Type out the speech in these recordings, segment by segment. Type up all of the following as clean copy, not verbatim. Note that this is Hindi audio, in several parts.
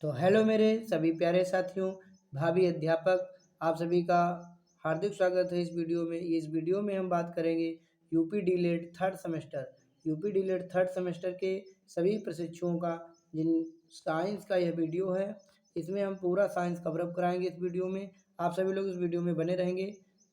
तो हेलो मेरे सभी प्यारे साथियों, भावी अध्यापक, आप सभी का हार्दिक स्वागत है इस वीडियो में। इस वीडियो में हम बात करेंगे UP DElEd third semester. UP DElEd third semester के सभी प्रशिक्षुओं का जिन साइंस का यह वीडियो है, इसमें हम पूरा साइंस कवर अप कराएंगे इस वीडियो में। आप सभी लोग इस वीडियो में बने रहेंगे।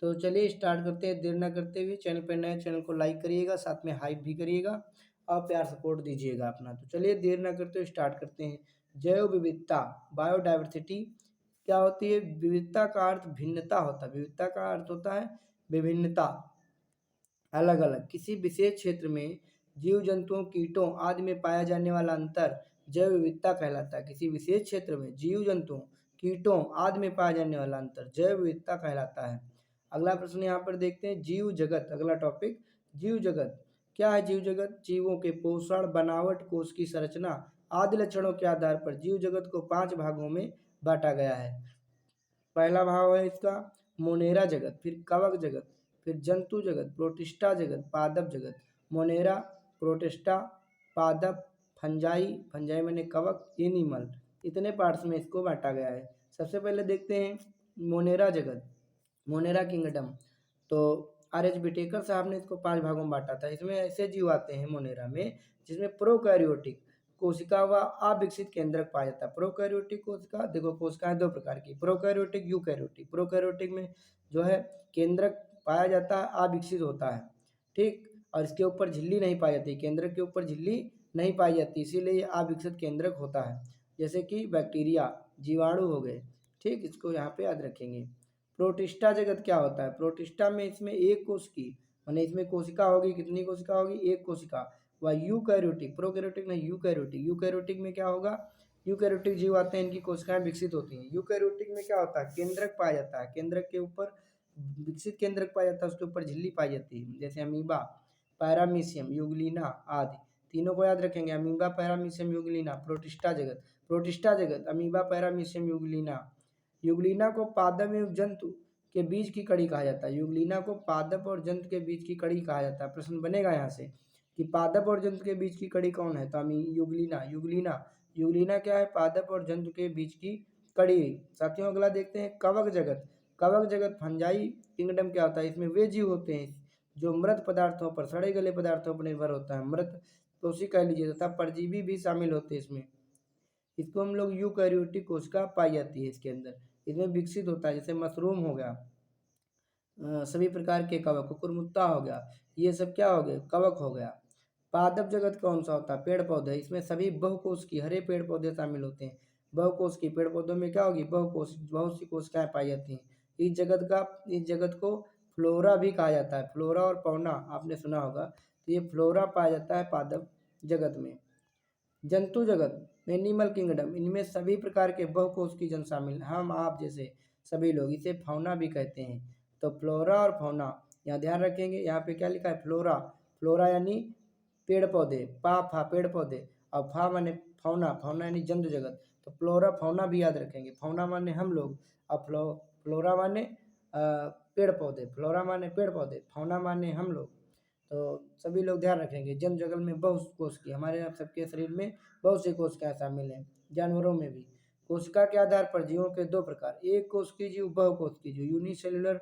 तो चलिए स्टार्ट करते हैं, देर ना करते हुए। चैनल पर नए, चैनल को लाइक करिएगा, साथ में हाइप भी करिएगा और प्यार सपोर्ट दीजिएगा अपना। तो चलिए देर ना करते हुए स्टार्ट करते हैं। जैव विविधता, बायोडाइवर्सिटी क्या होती है? विविधता का अर्थ भिन्नता होता है। विविधता का अर्थ होता है विभिन्नता, अलग अलग। किसी विशेष क्षेत्र में जीव जंतुओं, कीटों आदि में पाया जाने वाला अंतर जैव विविधता कहलाता है। किसी विशेष क्षेत्र में जीव जंतुओं, कीटों आदि में पाया जाने वाला अंतर जैव विविधता कहलाता है। अगला प्रश्न यहाँ पर देखते हैं, जीव जगत। अगला टॉपिक जीव जगत। क्या है जीव जगत? जीवों के पोषण, बनावट, कोश की संरचना आदि लक्षणों के आधार पर जीव जगत को 5 भागों में बांटा गया है। पहला भाग है इसका मोनेरा जगत, फिर कवक जगत, फिर जंतु जगत, प्रोटिस्टा जगत, पादप जगत। मोनेरा, प्रोटिस्टा, पादप, फंजाई, फंजाई माने कवक, एनिमल, इतने पार्ट्स में इसको बांटा गया है। सबसे पहले देखते हैं मोनेरा जगत, मोनेरा किंगडम। तो आर.एच. बिटेकर साहब ने इसको 5 भागों में बांटा था। इसमें ऐसे जीव आते हैं मोनेरा में जिसमें प्रोकैरियोटिक कोशिका व अविकसित केंद्रक पाया जाता है। प्रोकैरियोटिक कोशिका, देखो कोशिकाएं 2 प्रकार की, प्रोकैरियोटिक, यूकैरियोटिक। प्रोकैरियोटिक में जो है केंद्रक पाया जाता है, अविकसित होता है, ठीक, और इसके ऊपर झिल्ली नहीं पाई जाती, केंद्रक के ऊपर झिल्ली नहीं पाई जाती, इसीलिए ये अविकसित केंद्रक होता है। जैसे कि बैक्टीरिया, जीवाणु हो गए, ठीक, इसको यहाँ पे याद रखेंगे। प्रोटिस्टा जगत क्या होता है? प्रोटिस्टा में इसमें एक कोश की, माने इसमें कोशिका होगी, कितनी कोशिका होगी? एक कोशिका। व यूकैरियोटिक, प्रोकैरियोटिक नहीं, यूकैरियोटिक। यूकैरियोटिक में क्या होगा? यूकैरियोटिक जीव आते हैं, इनकी कोशिकाएं विकसित होती हैं। यूकैरियोटिक में क्या होता है? केंद्रक पाया जाता है, केंद्रक के ऊपर विकसित केंद्रक पाया जाता है, उसके ऊपर झिल्ली पाई जाती है। जैसे अमीबा, पैरामीशियम, यूग्लिना आदि, तीनों को याद रखेंगे। Amoeba, paramecium, Euglena. प्रोटिस्टा जगत, प्रोटिस्टा जगत अमीबा, पैरामीशियम, यूग्लिना। यूग्लिना को पादप एवं जंतु के बीच की कड़ी कहा जाता है। यूग्लिना को पादप और जंतु के बीच की कड़ी कहा जाता है। प्रश्न बनेगा यहाँ से कि पादप और जंतु के बीच की कड़ी कौन है? तो यूग्लिना, यूग्लिना, यूग्लिना क्या है? पादप और जंतु के बीच की कड़ी। साथियों अगला देखते हैं कवक जगत। कवक जगत फंजाई किंगडम क्या होता है? इसमें वे जीव होते हैं जो मृत पदार्थों पर, सड़े गले पदार्थों पर निर्भर होता है, मृत कोशी कह लीजिए, तथा परजीवी भी शामिल होते हैं इसमें। इसको हम लोग यूकैरियोटिक कोशिका पाई जाती है इसके अंदर, इसमें विकसित होता है। जैसे मशरूम हो गया, सभी प्रकार के कवक, कुकुरमुत्ता हो गया, ये सब क्या हो गए? कवक हो गया। पादप जगत कौन सा होता है? पेड़ पौधे, इसमें सभी बहुकोश की, हरे पेड़ पौधे शामिल होते हैं। बहुकोश की, पेड़ पौधों में क्या होगी? बहुकोश, बहुत सी कोशिकाएं पाई जाती हैं। इस जगत को फ्लोरा भी कहा जाता है। फ्लोरा और पौना आपने सुना होगा, तो ये फ्लोरा पाया जाता है पादप जगत में। जंतु जगत, एनिमल किंगडम, इनमें सभी प्रकार के बहुकोश की जन शामिल, हम आप जैसे सभी लोग, इसे फौना भी कहते हैं। तो फ्लोरा और फौना यहाँ ध्यान रखेंगे। यहाँ पे क्या लिखा है? फ्लोरा, फ्लोरा यानी पेड़ पौधे, फा पेड़ पौधे, और फा माने फौना, फौना यानी जंतु जगत। तो फ्लोरा फौना भी याद रखेंगे। फौना माने हम लोग, और फ्लोरा माने पेड़ पौधे, फ्लोरा माने पेड़ पौधे, फौना माने हम लोग। तो सभी लोग ध्यान रखेंगे। जन जगत में बहुत कोश की, हमारे आप सबके शरीर में बहुत सी कोशिकाएं शामिल हैं, जानवरों में भी। कोशिका के आधार पर जीवों के 2 प्रकार, एक कोश की जीव, बहुकोश की जीव, unicellular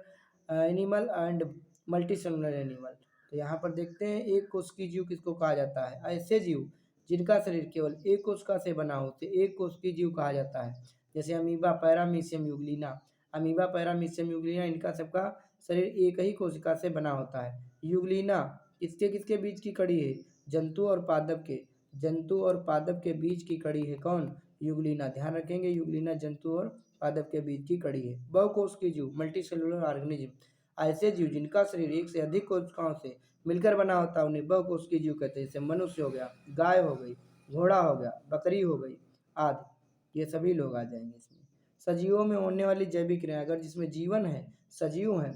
animal and multicellular animal. तो यहाँ पर देखते हैं एक कोश की जीव किसको कहा जाता है? ऐसे जीव जिनका शरीर केवल एक कोशिका से बना हो, तो एक कोश की जीव कहा जाता है। जैसे amoeba, paramecium, Euglena. Amoeba, paramecium, Euglena, इनका सबका शरीर एक ही कोशिका से बना होता है। यूग्लिना किसके किसके बीच की कड़ी है? जंतु और पादप के, जंतु और पादप के बीच की कड़ी है कौन? यूग्लिना। ध्यान रखेंगे, यूग्लिना जंतु और पादप के बीच की कड़ी है। बहुकोश की जीव, मल्टी सेलुलर ऑर्गेनिज्म, ऐसे जीव जिनका शरीर एक से अधिक कोशिकाओं से मिलकर बना होता है, उन्हें बहुकोश की जीव कहते हैं। जैसे मनुष्य हो गया, गाय हो गई, घोड़ा हो गया, बकरी हो गई आदि, ये सभी लोग आ जाएंगे इसमें। सजीवों में होने वाली जैविक क्रिया, अगर जिसमें जीवन है, सजीव है,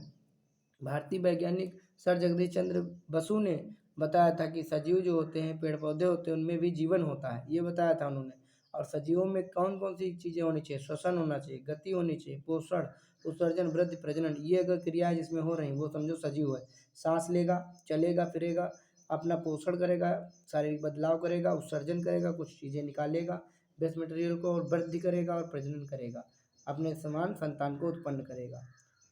भारतीय वैज्ञानिक सर जगदीश चंद्र बसु ने बताया था कि सजीव जो होते हैं, पेड़ पौधे होते हैं, उनमें भी जीवन होता है, ये बताया था उन्होंने। और सजीवों में कौन कौन सी चीज़ें होनी चाहिए? श्वसन होना चाहिए, गति होनी चाहिए, पोषण, उत्सर्जन, वृद्धि, प्रजनन, ये अगर क्रियाएं जिसमें हो रही वो समझो सजीव है। सांस लेगा, चलेगा फिरेगा, अपना पोषण करेगा, शारीरिक बदलाव करेगा, उत्सर्जन करेगा, कुछ चीज़ें निकालेगा, वेस्ट मटेरियल को और वृद्धि करेगा और प्रजनन करेगा, अपने समान संतान को उत्पन्न करेगा।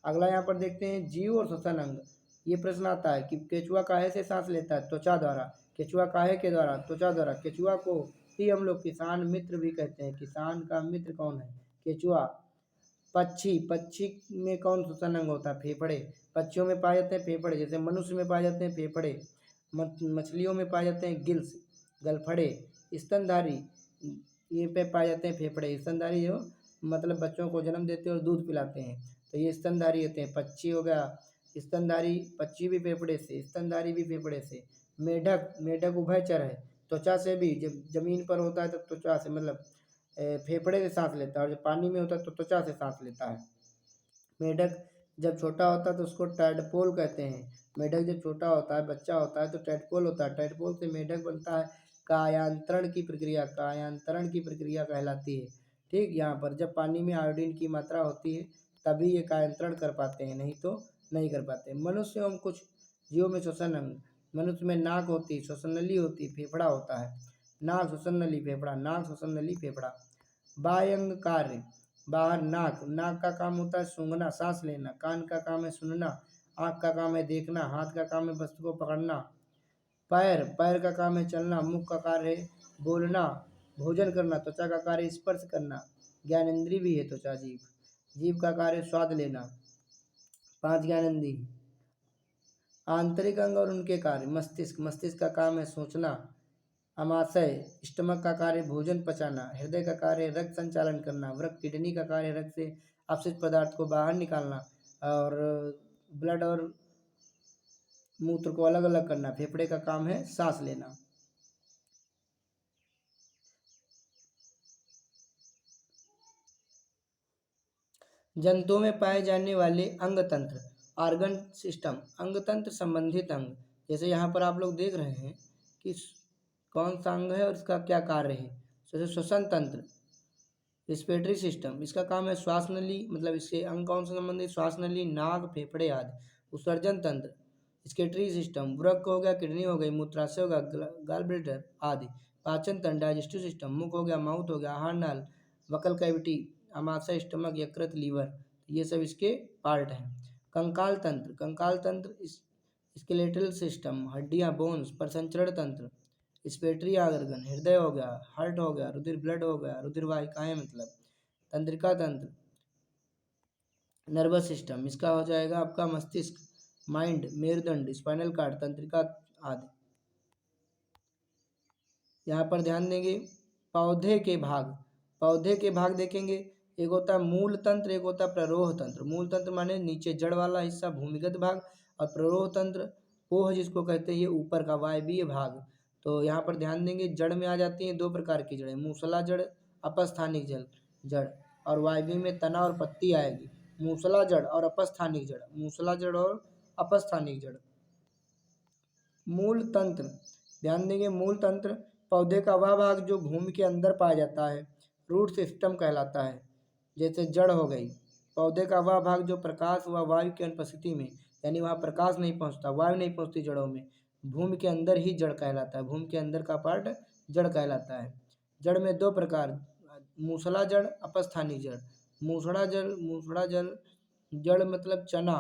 अगला यहाँ पर देखते हैं जीव और श्वसन अंग। ये प्रश्न आता है कि केचुआ काहे से सांस लेता है? त्वचा द्वारा। केचुआ काहे के द्वारा? त्वचा द्वारा। केचुआ को ही हम लोग किसान मित्र भी कहते हैं। किसान का मित्र कौन है? केचुआ। पक्षी, पक्षी में कौन श्वसन अंग होता है? फेफड़े। पक्षियों में पाए जाते हैं फेफड़े, जैसे मनुष्य में पाए जाते हैं फेफड़े, मछलियों में पाए जाते हैं गिल्स, गलफड़े। स्तनधारी, ये पे पाए जाते हैं फेफड़े। स्तनधारी जो मतलब बच्चों को जन्म देते हैं और दूध पिलाते हैं, तो ये स्तनधारी होते हैं। पक्षी हो गया स्तनधारी, पक्षी भी फेफड़े से, स्तनधारी भी फेफड़े से। मेढक, मेढक उभयचर है, त्वचा से भी, जब जमीन पर होता है तो त्वचा से मतलब फेफड़े से सांस लेता है, और जब पानी में होता है तो त्वचा से सांस लेता है। मेढक जब छोटा होता है तो उसको टैडपोल कहते हैं। मेढक जब छोटा होता है, बच्चा होता है, तो टैडपोल होता है। टैडपोल से मेढक बनता है। कायांतरण की प्रक्रिया, कायांतरण की प्रक्रिया कहलाती है। ठीक, यहाँ पर जब पानी में आयोडीन की मात्रा होती है तभी ये कायांतरण कर पाते हैं, नहीं तो नहीं कर पाते। मनुष्य एवं कुछ जीवों में श्वसन अंग। मनुष्य में नाक होती है, श्वसन नली होती है, फेफड़ा होता है। नाक, श्वसन नली, फेफड़ा। नाक, श्वसन नली, फेफड़ा। बाह्य अंग कार्य। बाहर नाक, नाक का काम होता है सूंघना, सांस लेना। कान का काम है सुनना। आँख का काम है देखना। हाथ का काम है वस्तु को पकड़ना। पैर, पैर का काम है चलना। मुख का कार्य है बोलना, भोजन करना। त्वचा का कार्य है स्पर्श करना। ज्ञानेंद्रिय भी है त्वचा। जीव, जीव का कार्य है स्वाद लेना। 5 ज्ञानेंद्रिय। आंतरिक अंग और उनके कार्य। मस्तिष्क, मस्तिष्क का काम है सोचना। अमाशय, स्टमक का कार्य भोजन पचाना। हृदय का कार्य रक्त संचालन करना। वृक्क, किडनी का कार्य रक्त से अपशिष्ट पदार्थ को बाहर निकालना और ब्लड और मूत्र को अलग अलग करना। फेफड़े का काम है सांस लेना। जंतुओं में पाए जाने वाले अंग तंत्र। आर्गन सिस्टम, अंग तंत्र संबंधित अंग। जैसे यहाँ पर आप लोग देख रहे हैं कि कौन सा अंग है और इसका क्या कार्य है। जैसे श्वसन तंत्र, रिस्पिरेटरी सिस्टम, इसका काम है श्वास नली, मतलब इसके अंग कौन से संबंधित? श्वास नली, नाक, फेफड़े आदि। उत्सर्जन तंत्र, स्केटरी सिस्टम, वृक्क हो गया, किडनी हो गई, मूत्राशय हो गया, गॉल ब्लैडर आदि। पाचन तंत्र, डाइजेस्टिव सिस्टम, मुख हो गया, माउथ हो गया, आहार नाल, वकल कैविटी, अमाशय, स्टमक, यकृत, लीवर, ये सब इसके पार्ट हैं। कंकाल तंत्र, कंकाल तंत्र, स्केलेटल सिस्टम, हड्डियां, बोन्स, प्रसंचरण तंत्र, स्पेटरी आर्गन, हृदय हो गया, हार्ट हो गया, रुधिर ब्लड हो गया, रुधिर वाहिकाएं मतलब। तंत्रिका तंत्र, नर्वस सिस्टम, इसका हो जाएगा आपका मस्तिष्क, माइंड, मेरुदंड, स्पाइनल कार्ड, तंत्रिका आदि। यहाँ पर ध्यान देंगे पौधे के भाग। पौधे के भाग देखेंगे, एक होता है मूल तंत्र, एक होता है प्ररोह तंत्र। मूल तंत्र माने नीचे जड़ वाला हिस्सा, भूमिगत भाग, और प्ररोह तंत्र पोह जिसको कहते हैं, ये ऊपर का वायवीय भाग। तो यहाँ पर ध्यान देंगे जड़ में आ जाती हैं 2 प्रकार की जड़ें, मूसला जड़, अपस्थानिक जड़, और वायवीय में तना और पत्ती आएगी। मूसला जड़ और अपस्थानिक जड़, मूसला जड़ और अपस्थानिक जड़। मूल तंत्र, ध्यान देंगे मूल तंत्र पौधे का वह भाग जो भूमि के अंदर पाया जाता है, रूट सिस्टम कहलाता है। जैसे जड़ हो गई, पौधे का वह भाग जो प्रकाश व वायु की अनुपस्थिति में, यानी वहाँ प्रकाश नहीं पहुँचता, वायु नहीं पहुँचती जड़ों में, भूमि के अंदर ही जड़ कहलाता है। भूमि के अंदर का पार्ट जड़ कहलाता है। जड़ में 2 प्रकार, मूसला जड़, अपस्थानिक जड़। मूसड़ा जड़, मूसड़ा जड़ मतलब चना,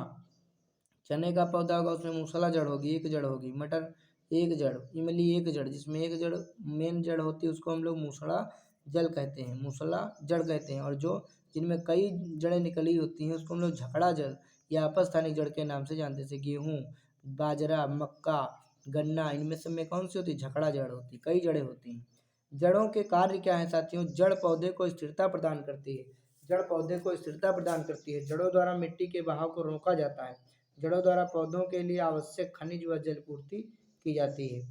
चने का पौधा होगा उसमें मूसला जड़ होगी, एक जड़ होगी। मटर एक जड़, इमली एक जड़, जिसमें एक जड़ मेन जड़ होती है उसको हम लोग मूसला जड़ कहते हैं, मूसला जड़ कहते हैं। और जो जिनमें कई जड़ें निकली होती हैं उसको हम लोग झकड़ा जड़ या अपस्थानिक जड़ के नाम से जानते हैं। जैसे गेहूँ, बाजरा, मक्का, गन्ना, इनमें सब में कौन सी होती है? झकड़ा जड़ होती है, कई जड़ें होती हैं। जड़ों के कार्य क्या हैं साथियों? जड़ पौधे को स्थिरता प्रदान करती है। जड़ पौधे को स्थिरता प्रदान करती है। जड़ों द्वारा मिट्टी के बहाव को रोका जाता है। जड़ों द्वारा पौधों के लिए आवश्यक खनिज व जल पूर्ति की जाती है।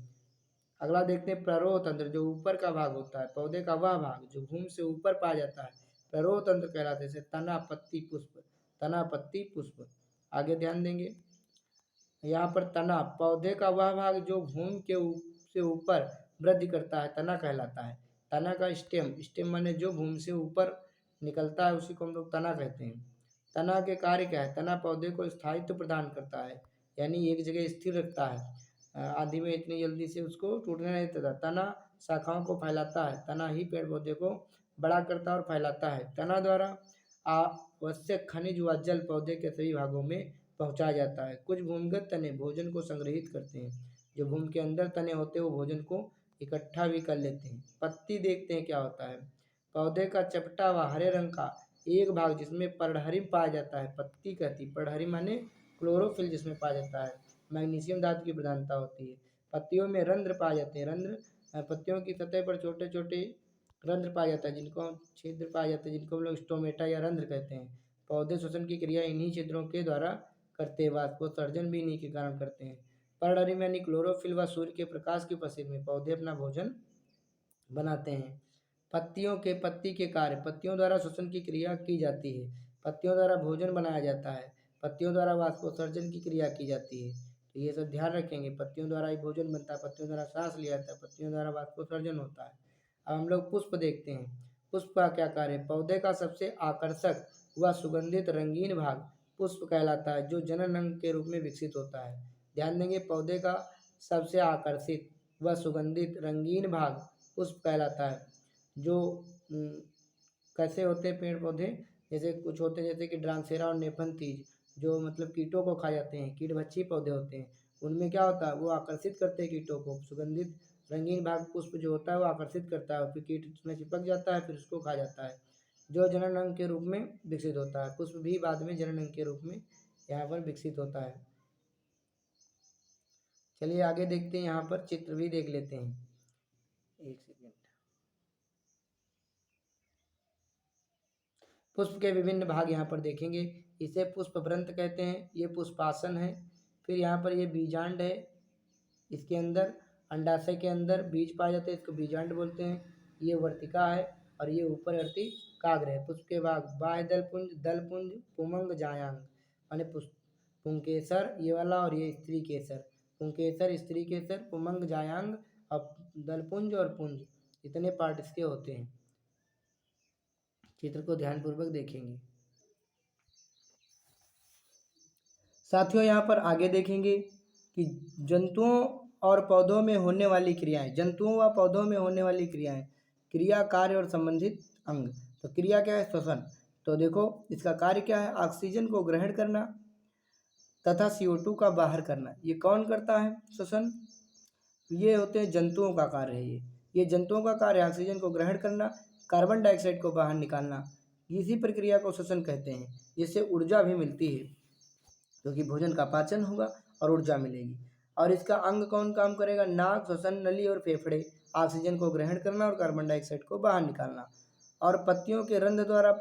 अगला देखते हैं प्ररोह तंत्र, जो ऊपर का भाग होता है, पौधे का वह भाग जो भूमि से ऊपर पाया जाता है, प्ररोह तंत्र कहलाते हैं। जैसे तना, पत्ती, पुष्प, तना, पत्ती, पुष्प। आगे ध्यान देंगे, यहाँ पर तना, पौधे का वह भाग जो भूमि के से ऊपर वृद्धि करता है, तना कहलाता है। तना का स्टेम, स्टेम माने जो भूमि से ऊपर निकलता है उसी को हम लोग तना कहते हैं। तना के कार्य क्या है? तना पौधे को स्थायित्व प्रदान करता है, यानी एक जगह स्थिर रखता है। आदि में इतनी जल्दी से उसको टूटने नहीं देता। तना शाखाओं को फैलाता है। तना ही पेड़ पौधे को बड़ा करता है और फैलाता है। तना द्वारा आवश्यक खनिज व जल पौधे के सभी भागों में पहुंचाया जाता है। कुछ भूमिगत तने भोजन को संग्रहित करते हैं। जो भूमि के अंदर तने होते हैं वो भोजन को इकट्ठा भी कर लेते हैं। पत्ती देखते हैं क्या होता है। पौधे का चपटा व हरे रंग का एक भाग जिसमें पर्णहरिम पाया जाता है, पत्ती कहती। पर्णहरिम माने क्लोरोफिल जिसमें पाया जाता है। मैग्नीशियम धातु की प्रधानता होती है। पत्तियों में रंध्र पाए जाते हैं। रंध्र पत्तियों की सतह पर छोटे छोटे रंध्र पाया जाता है, जिनको छिद्र पाए जाते हैं, जिनको हम लोग स्टोमेटा या रंध्र कहते हैं। पौधे श्वसन की क्रिया इन्हीं छिद्रों के द्वारा करते हैं। वाष्पोत्सर्जन भी इन्हीं के कारण करते हैं। पर्णहरिम यानी क्लोरोफिल व सूर्य के प्रकाश की उपस्थिति में पौधे अपना भोजन बनाते हैं। पत्ती के कार्य। पत्तियों द्वारा श्वसन की क्रिया की जाती है। पत्तियों द्वारा भोजन बनाया जाता है। पत्तियों द्वारा वाष्पोत्सर्जन की क्रिया की जाती है। तो ये सब ध्यान रखेंगे। पत्तियों द्वारा ही भोजन बनता है, पत्तियों द्वारा सांस लिया जाता है, पत्तियों द्वारा वाष्पोत्सर्जन होता है। अब हम लोग पुष्प देखते हैं। पुष्प का क्या कार्य है। पौधे का सबसे आकर्षक व सुगंधित रंगीन भाग पुष्प कहलाता है, जो जनन अंग के रूप में विकसित होता है। ध्यान देंगे, पौधे का सबसे आकर्षित व सुगंधित रंगीन भाग पुष्प कहलाता है। जो कैसे होते हैं पेड़ पौधे, जैसे कुछ होते हैं जैसे कि ड्रांसेरा और नेफंथीज, जो मतलब कीटों को खा जाते हैं, कीटभक्षी पौधे होते हैं। उनमें क्या होता है, वो आकर्षित करते हैं कीटों को। सुगंधित रंगीन भाग पुष्प जो होता है वो आकर्षित करता है, फिर कीट उसमें चिपक जाता है, फिर उसको खा जाता है, जो जनन अंग के रूप में विकसित होता है। पुष्प भी बाद में जनन अंग के रूप में यहाँ पर विकसित होता है। चलिए आगे देखते हैं, यहाँ पर चित्र भी देख लेते हैं। एक सेकेंड। पुष्प के विभिन्न भाग यहाँ पर देखेंगे। इसे पुष्पवृंत कहते हैं, ये पुष्पासन है। फिर यहाँ पर ये बीजांड है, इसके अंदर अंडाशय के अंदर बीज पाए जाते हैं, इसको बीजांड बोलते हैं। ये वर्तिका है और ये ऊपर काग्र है। पुष्प के भाग बाह्य दलपुंज, पुमंग, जायांग माने पुंकेसर ये वाला, और ये स्त्री केसर। पुंकेसर, स्त्री केसर, पुमंग, जायांग और दलपुंज और पुंज, इतने पार्ट इसके होते हैं। चित्र को ध्यानपूर्वक देखेंगे। साथियों यहाँ पर आगे देखेंगे कि जंतुओं और पौधों में होने वाली क्रियाएं। जंतुओं व पौधों में होने वाली क्रियाएं, क्रिया, कार्य और संबंधित अंग। तो क्रिया क्या है, श्वसन। तो देखो इसका कार्य क्या है, ऑक्सीजन को ग्रहण करना तथा CO2 का बाहर करना। ये कौन करता है श्वसन, ये होते हैं जंतुओं का कार्य है। ये जंतुओं का कार्य ऑक्सीजन को ग्रहण करना, कार्बन डाइऑक्साइड को बाहर निकालना। इसी प्रक्रिया को श्वसन कहते हैं। जिससे ऊर्जा भी मिलती है, क्योंकि भोजन का पाचन होगा और ऊर्जा मिलेगी। और इसका अंग कौन काम करेगा, नाक, श्वसन नली और फेफड़े ऑक्सीजन को ग्रहण करना और कार्बन डाइऑक्साइड को बाहर निकालना। और पत्तियों के रंध्र द्वारा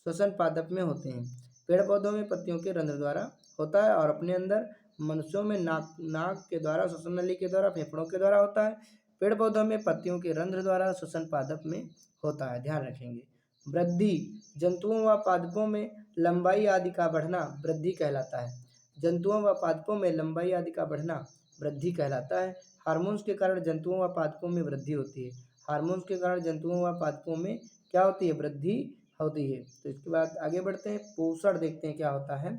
श्वसन पादप में होते हैं। पेड़ पौधों में पत्तियों के रंध्र द्वारा होता है, और अपने अंदर मनुष्यों में नाक के द्वारा, श्वसन नली के द्वारा, फेफड़ों के द्वारा होता है। पेड़ पौधों में पत्तियों के रंध्र द्वारा श्वसन पादप में होता है। ध्यान रखेंगे। वृद्धि, जंतुओं व पादपों में लंबाई आदि का बढ़ना वृद्धि कहलाता है। जंतुओं व पादपों में लंबाई आदि का बढ़ना वृद्धि कहलाता है। हार्मोन्स के कारण जंतुओं व पादपों में वृद्धि होती है। हार्मोन्स के कारण जंतुओं व पादपों में क्या होती है, वृद्धि होती है। तो इसके बाद आगे बढ़ते हैं, पोषण देखते हैं क्या होता है।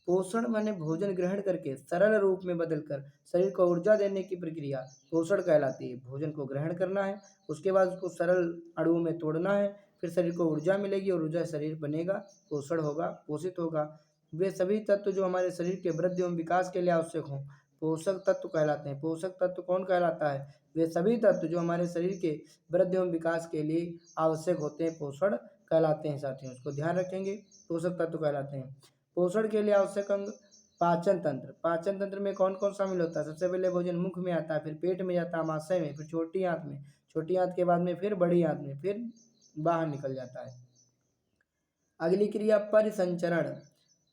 पोषण माने भोजन ग्रहण करके सरल रूप में बदलकर शरीर को ऊर्जा देने की प्रक्रिया पोषण कहलाती है। भोजन को ग्रहण करना है, उसके बाद उसको सरल अणुओं में तोड़ना है, फिर शरीर को ऊर्जा मिलेगी और ऊर्जा शरीर बनेगा, पोषण होगा, पोषित होगा। वे सभी तत्व जो हमारे शरीर के वृद्धि एवं विकास के लिए आवश्यक हों, पोषक तत्व कहलाते हैं। पोषक तत्व कौन कहलाता है, वे सभी तत्व जो हमारे शरीर के वृद्धि एवं विकास के लिए आवश्यक होते हैं, पोषण कहलाते हैं। साथियों इसको ध्यान रखेंगे, पोषक तत्व कहलाते हैं। पोषण के लिए आवश्यक अंग, पाचन तंत्र। पाचन तंत्र में कौन कौन शामिल होता है, सबसे पहले भोजन मुख में आता है, फिर पेट में जाता है, आमाशय में, फिर छोटी आंत में, छोटी आंत के बाद में फिर बड़ी आंत में, फिर बाहर निकल जाता है। अगली क्रिया परिसंचरण।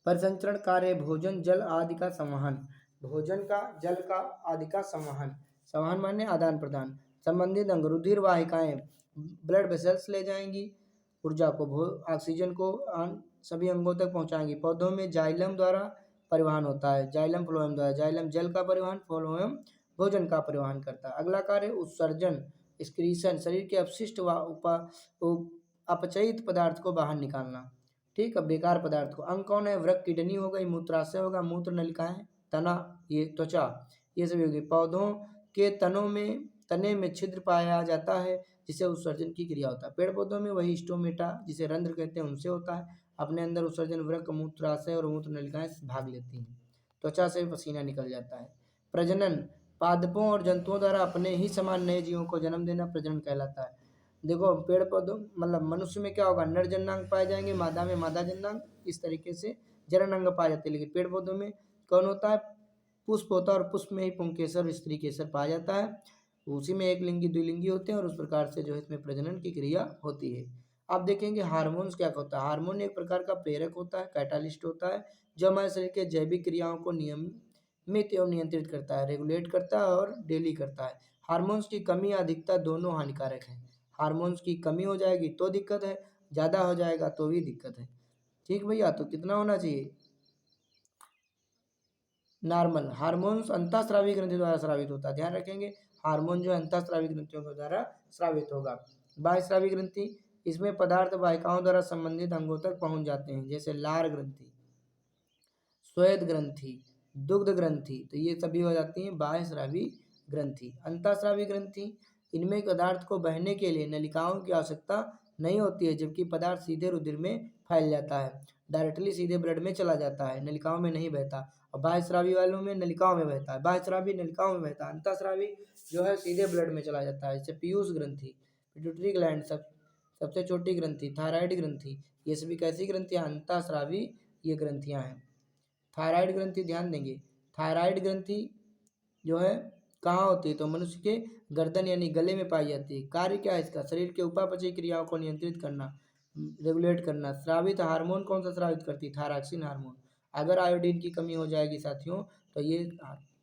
परिसंचरण कार्य भोजन जल आदि का संवहन। भोजन का, जल का आदि का संवहन। संवहन माने आदान प्रदान। संबंधित अंग, रुधिर वाहिकाएं ब्लड वेसल्स ले जाएंगी, ऊर्जा को, ऑक्सीजन को सभी अंगों तक पहुंचाएंगी। पौधों में जाइलम द्वारा परिवहन होता है, जाइलम फ्लोएम द्वारा। जाइलम जल का परिवहन, फ्लोएम भोजन का परिवहन करता है। अगला कार्य उत्सर्जन, एक्सक्रीशन, शरीर के अपशिष्ट व अपचयित पदार्थ को बाहर निकालना। ठीक है, बेकार पदार्थ को। अंग कौन है, वृक्क, किडनी हो गई, मूत्राशय होगा, मूत्र नलिकाएं, तना, ये त्वचा, ये सभी होगी। पौधों के तनों में तने में छिद्र पाया जाता है जिससे उत्सर्जन की क्रिया होता है। पेड़ पौधों में वही स्टोमेटा जिसे रंध्र कहते हैं उनसे होता है। अपने अंदर उत्सर्जन वृक्क, मूत्राशय और मूत्र नलिकाएं भाग लेती हैं। त्वचा से पसीना निकल जाता है। प्रजनन पादपों और जंतुओं द्वारा अपने ही समान नए जीवों को जन्म देना प्रजनन कहलाता है। देखो पेड़ पौधों मतलब मनुष्य में क्या होगा, नर जननांग पाए जाएंगे, मादा में मादा जननांग, इस तरीके से जनन अंग पाए जाते हैं। लेकिन पेड़ पौधों में कौन होता है, पुष्प होता है और पुष्प में ही पुंकेसर और स्त्री केसर पाया जाता है। उसी में एक लिंगी द्विलिंगी होते हैं और उस प्रकार से जो है इसमें प्रजनन की क्रिया होती है। आप देखेंगे हार्मोन्स क्या होता है। हार्मोन एक प्रकार का प्रेरक होता है, कैटालिस्ट होता है, जो हमारे शरीर के जैविक क्रियाओं को नियमित एवं नियंत्रित करता है, रेगुलेट करता है और डेली करता है। हार्मोन्स की कमी या अधिकता दोनों हानिकारक है। हार्मोन्स की कमी हो जाएगी तो दिक्कत है, ज़्यादा हो जाएगा तो भी दिक्कत है। ठीक भैया, तो कितना होना चाहिए, नॉर्मल। हार्मोन्स अंतःस्रावी ग्रंथि द्वारा स्रावित होता है, ध्यान रखेंगे। हार्मोन जो है अंतःस्रावी ग्रंथियों के द्वारा स्रावित होगा। बाह्यस्रावी ग्रंथि, इसमें पदार्थ वाहिकाओं द्वारा संबंधित अंगों तक पहुंच जाते हैं, जैसे लार ग्रंथि, श्वेत ग्रंथि, दुग्ध ग्रंथि, तो ये सभी हो जाती हैं बाह्यस्रावी ग्रंथि। अंतःस्रावी ग्रंथि, इनमें पदार्थ को बहने के लिए नलिकाओं की आवश्यकता नहीं होती है, जबकि पदार्थ सीधे रुधिर में फैल जाता है, डायरेक्टली सीधे ब्लड में चला जाता है, नलिकाओं में नहीं बहता। और बाह्यस्रावी वालों में नलिकाओं में बहता है, बाह्यस्रावी नलिकाओं में बहता है, अंतःस्रावी जो है सीधे ब्लड में चला जाता है। जैसे पीयूष ग्रंथि, पिट्यूटरी ग्लैंड, सबसे छोटी ग्रंथि, थायराइड ग्रंथि, ये सभी कैसी ग्रंथियां, अंतःस्रावी ये ग्रंथियां हैं। थायराइड ग्रंथि ध्यान देंगे, थायराइड ग्रंथि जो है कहाँ होती है, तो मनुष्य के गर्दन यानी गले में पाई जाती है। कार्य क्या है इसका, शरीर के उपापचयी क्रियाओं को नियंत्रित करना, रेगुलेट करना। स्रावित हार्मोन कौन सा स्रावित करती है, थायरॉक्सिन हार्मोन। अगर आयोडीन की कमी हो जाएगी साथियों तो ये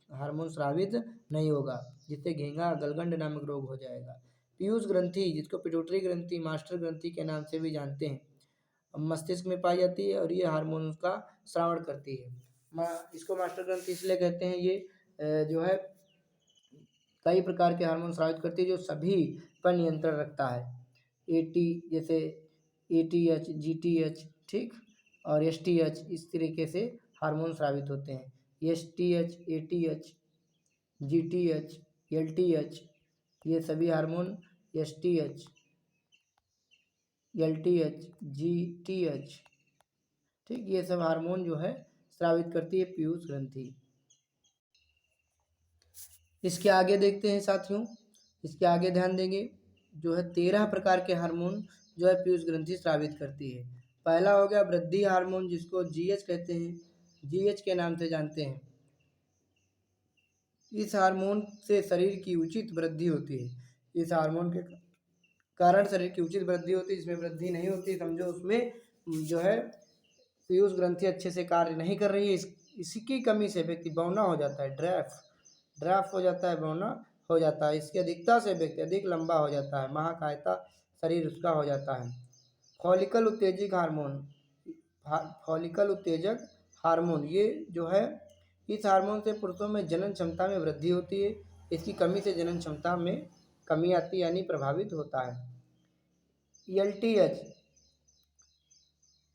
हार्मोन स्रावित नहीं होगा, जिससे घेंघा गलगंड नामक रोग हो जाएगा। पीयूष ग्रंथि, जिसको पिट्यूटरी ग्रंथि, मास्टर ग्रंथि के नाम से भी जानते हैं, मस्तिष्क में पाई जाती है और ये हार्मोन का श्रावण करती है। इसको मास्टर ग्रंथि इसलिए कहते हैं, ये जो है कई प्रकार के हार्मोन स्रावित करती है जो सभी पर नियंत्रण रखता है। एटी जैसे एटीएच, जीटीएच, ठीक, और एसटीएच, इस तरीके से हार्मोन स्रावित होते हैं। एसटीएच, एटीएच, जीटीएच, एलटीएच, ये सभी हार्मोन, एसटीएच, एलटीएच, जीटीएच, ठीक, ये सब हार्मोन जो है स्रावित करती है पीयूष ग्रंथि। इसके आगे देखते हैं साथियों, इसके आगे ध्यान देंगे, जो है 13 प्रकार के हार्मोन जो है पीयूष ग्रंथि स्रावित करती है। पहला हो गया वृद्धि हार्मोन, जिसको जीएच कहते हैं, जीएच के नाम से जानते हैं। इस हार्मोन से शरीर की उचित वृद्धि होती है। इस हार्मोन के कारण शरीर की उचित वृद्धि होती है, जिसमें वृद्धि नहीं होती समझो उसमें जो है पीयूष ग्रंथि अच्छे से कार्य नहीं कर रही है। इसी की कमी से व्यक्ति बौना हो जाता है, ड्राफ हो जाता है, बौना हो जाता है। इसकी अधिकता से व्यक्ति अधिक लंबा हो जाता है, महाकायता शरीर उसका हो जाता है। फॉलिकल उत्तेजक हार्मोन, फॉलिकल उत्तेजक हार्मोन, ये जो है इस हार्मोन से पुरुषों में जनन क्षमता में वृद्धि होती है। इसकी कमी से जनन क्षमता में कमी आती है यानी प्रभावित होता है। एलटीएच,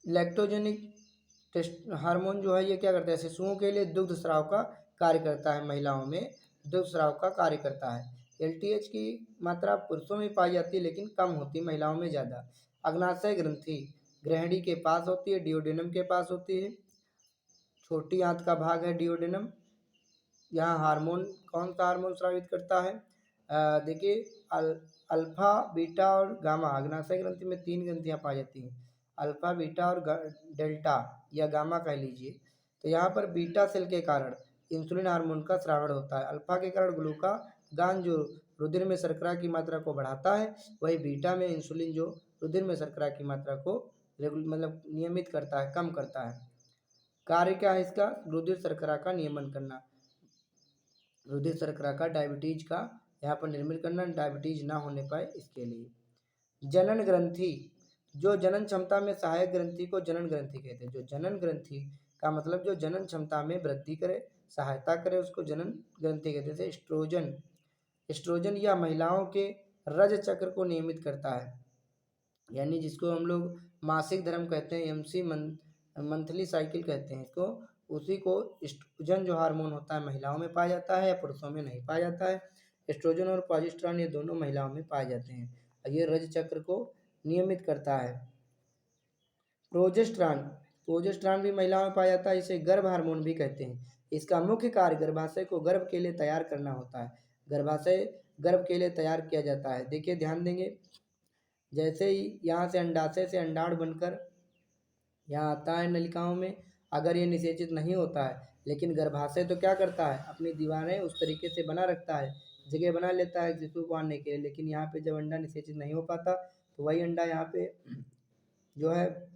लैक्टोजेनिक टेस्ट हार्मोन जो है ये क्या करता है, शिशुओं के लिए दुग्ध स्राव का कार्य करता है, महिलाओं में दुग्ध स्राव का कार्य करता है। एलटीएच की मात्रा पुरुषों में पाई जाती है लेकिन कम होती है, महिलाओं में ज़्यादा। अग्नाशय ग्रंथि ग्रहणी के पास होती है, डिओडेनम के पास होती है, छोटी आंत का भाग है डिओडेनम। यहाँ हार्मोन कौन सा हार्मोन स्रावित करता है, देखिए अल्फा, बीटा और गामा। अग्नाशय ग्रंथि में 3 ग्रंथियाँ पाई जाती हैं, अल्फा, बीटा और डेल्टा या गामा कह लीजिए। तो यहाँ पर बीटा सेल के कारण इंसुलिन हार्मोन का स्रावण होता है। अल्फा के कारण ग्लूकागान जो रुधिर में शर्करा की मात्रा को बढ़ाता है, वही बीटा में इंसुलिन जो रुधिर में शर्करा की मात्रा को मतलब नियमित करता है, कम करता है। कार्य क्या है इसका, रुधिर शर्करा का नियमन करना, रुधिर शर्करा का, डायबिटीज का यहाँ पर निर्मित करना, डायबिटीज ना होने पाए इसके लिए। जनन ग्रंथि, जो जनन क्षमता में सहायक ग्रंथि को जनन ग्रंथि कहते हैं। जो जनन ग्रंथि का मतलब जो जनन क्षमता में वृद्धि करे, सहायता करे, उसको जनन ग्रंथि कहते हैं। जैसे एस्ट्रोजन, एस्ट्रोजन या महिलाओं के रज चक्र को नियमित करता है, यानी जिसको हम लोग मासिक धर्म कहते हैं, एमसी मंथली साइकिल कहते हैं इसको, उसी को एस्ट्रोजन जो हार्मोन होता है महिलाओं में पाया जाता है या पुरुषों में नहीं पाया जाता है। एस्ट्रोजन और प्रोजेस्टेरॉन ये दोनों महिलाओं में पाए जाते हैं और ये रज चक्र को नियमित करता है। प्रोजेस्टेरॉन प्रोजेस्टेरॉन भी महिलाओं में पाया जाता है, इसे गर्भ हार्मोन भी कहते हैं। इसका मुख्य कार्य गर्भाशय को गर्भ के लिए तैयार करना होता है। गर्भाशय गर्भ के लिए तैयार किया जाता है। देखिए ध्यान देंगे, जैसे ही यहाँ से अंडाशय से अंडाणु बनकर यहाँ आता है नलिकाओं में, अगर ये निषेचित नहीं होता है, लेकिन गर्भाशय तो क्या करता है, अपनी दीवारें उस तरीके से बना रखता है, जगह बना लेता है शिशु को आने के लिए। लेकिन यहाँ पे जब अंडा निषेचित नहीं हो पाता तो वही अंडा यहाँ पे जो है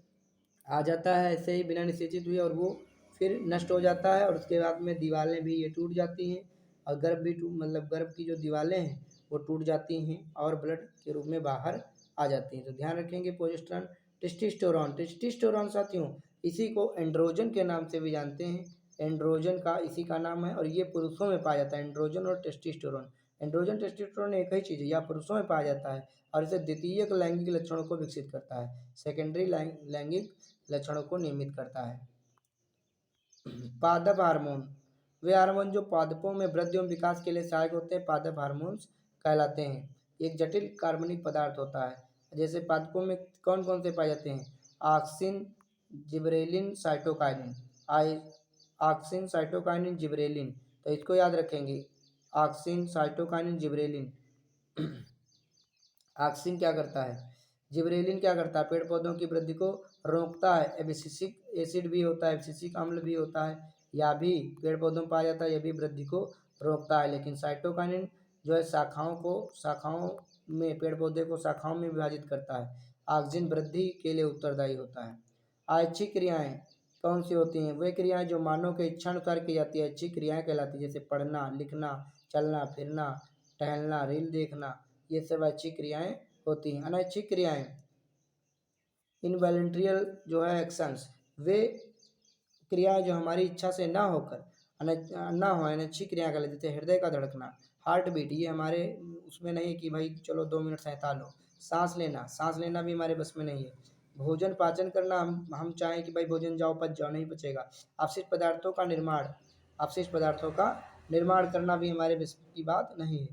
आ जाता है ऐसे ही बिना निषेचित हुए, और वो फिर नष्ट हो जाता है, और उसके बाद में दीवारें भी ये टूट जाती हैं और गर्भ भी मतलब गर्भ की जो दीवारें हैं वो टूट जाती हैं और ब्लड के रूप में बाहर आ जाती हैं। तो ध्यान रखेंगे प्रोजेस्टेरॉन। टेस्टोस्टेरोन साथियों, इसी को एंड्रोजन के नाम से भी जानते हैं। एंड्रोजन का इसी का नाम है और ये पुरुषों में पाया जाता है। एंड्रोजन और टेस्टोस्टेरोन, एंड्रोजन टेस्टोस्टेरोन एक ही चीज़ है, यह पुरुषों में पाया जाता है और इसे द्वितीयक लैंगिक लक्षणों को विकसित करता है, सेकेंडरी लैंगिक लक्षणों को नियमित करता है। पादप हार्मोन, वे हार्मोन जो पादपों में वृद्धि एवं विकास के लिए सहायक होते हैं पादप हार्मोन्स कहलाते हैं। एक जटिल कार्बनिक पदार्थ होता है। जैसे पादपों में कौन कौन से पाए जाते हैं, auxin, gibberellin, cytokinin. Auxin, cytokinin, gibberellin, तो इसको याद रखेंगे, ऑक्सिन, साइटोकाइनिन, जिबरेलिन। ऑक्सिन क्या करता है, जिबरेलिन क्या करता है, पेड़ पौधों की वृद्धि को रोकता है। एब्सिसिक एसिड भी होता है, एब्सिसिक अम्ल भी होता है, या भी पेड़ पौधों में पाया जाता है, यह भी वृद्धि को रोकता है। लेकिन साइटोकाइनिन जो है शाखाओं में पेड़ पौधे को शाखाओं में विभाजित करता है। ऑक्सीजन वृद्धि के लिए उत्तरदायी होता है। ऐच्छिक क्रियाएं कौन सी होती हैं, वे क्रियाएं जो मानव के इच्छानुसार की जाती है ऐच्छिक क्रियाएं कहलाती है। जैसे पढ़ना, लिखना, चलना फिरना, टहलना, रील देखना, ये सब ऐच्छिक क्रियाएं होती हैं। अनैच्छिक क्रियाएं, इनवॉलंटरियल जो है एक्शंस, वे क्रियाएं जो हमारी इच्छा से ना होकर ना हो, अनैच्छिक क्रिया कहलाती है। जैसे हृदय का धड़कना, हार्ट बीट, ये हमारे उसमें नहीं है कि भाई चलो 2 मिनट सहता लो। सांस लेना भी हमारे बस में नहीं है। भोजन पाचन करना, हम चाहें कि भाई भोजन जाओ पच जाओ, नहीं पचेगा। अपशिष्ट पदार्थों का निर्माण करना भी हमारे बस की बात नहीं है।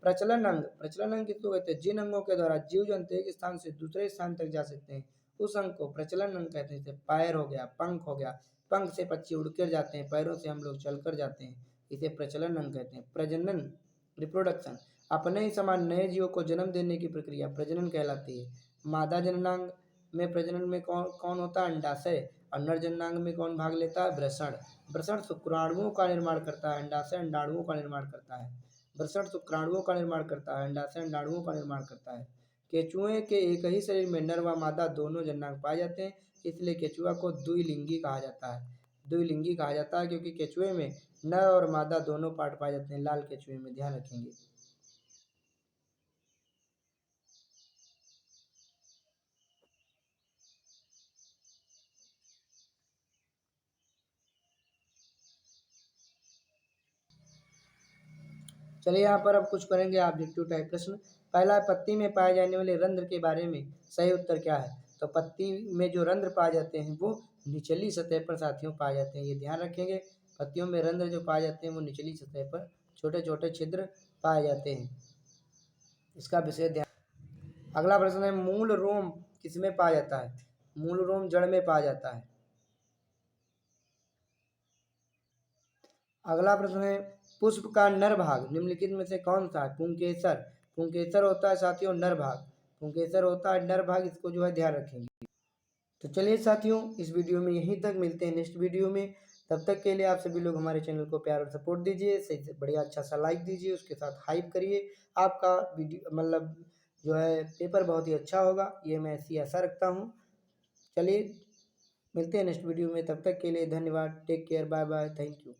प्रचलन अंग किसको कहते हैं, जिन अंगों के द्वारा जीव जंतु एक स्थान से दूसरे स्थान तक जा सकते हैं उस अंग को प्रचलन अंग कहते हैं। जैसे पैर हो गया, पंख हो गया, पंख से पक्षी उड़कर जाते हैं, पैरों से हम लोग चलकर जाते हैं, इसे प्रचलन अंग कहते हैं। प्रजनन, रिप्रोडक्शन, अपने ही समान नए जीवों को जन्म देने की प्रक्रिया प्रजनन कहलाती है। मादा जननांग में प्रजनन में कौन कौन होता है, अंडाशय, और नर जननांग में कौन भाग लेता है, वृषण। वृषण शुक्राणुओं का निर्माण करता है, अंडाशय अंडाणुओं का निर्माण करता है। वृषण शुक्राणुओं का निर्माण करता है, अंडाशय अंडाणुओं का निर्माण करता है। केंचुए के एक ही शरीर में नर व मादा दोनों जननांग पाए जाते हैं, इसलिए केंचुआ को द्विलिंगी कहा जाता है। द्विलिंगी कहा जाता है क्योंकि केंचुए में नर और मादा दोनों पार्ट पाए जाते हैं, लाल केंचुए में, ध्यान रखेंगे। चलिए यहाँ पर अब कुछ करेंगे ऑब्जेक्टिव टाइप प्रश्न। पहला है, पत्ती में पाए जाने वाले रंध्र के बारे में सही उत्तर क्या है। तो पत्ती में जो रंध्र पाए जाते हैं वो निचली सतह पर साथियों पाए जाते हैं, ये ध्यान रखेंगे। पत्तियों में रंध्र जो पाए जाते हैं वो निचली सतह पर छोटे छोटे छिद्र पाए जाते हैं, इसका विशेष ध्यान। अगला प्रश्न है, मूल रोम किसमें पाया जाता है। मूल रोम जड़ में पाया जाता है। अगला प्रश्न है, पुष्प का नर भाग निम्नलिखित में से कौन सा है। पुंकेसर, पुंकेसर होता है साथियों नर भाग, पुंकेसर होता है नर भाग, इसको जो है ध्यान रखेंगे। तो चलिए साथियों, इस वीडियो में यहीं तक, मिलते हैं नेक्स्ट वीडियो में। तब तक के लिए आप सभी लोग हमारे चैनल को प्यार और सपोर्ट दीजिए, सही से बढ़िया अच्छा सा लाइक दीजिए, उसके साथ हाइप करिए। आपका वीडियो मतलब जो है पेपर बहुत ही अच्छा होगा, ये मैं ऐसी आशा रखता हूँ। चलिए मिलते हैं नेक्स्ट वीडियो में, तब तक के लिए धन्यवाद, take care, bye bye, thank you.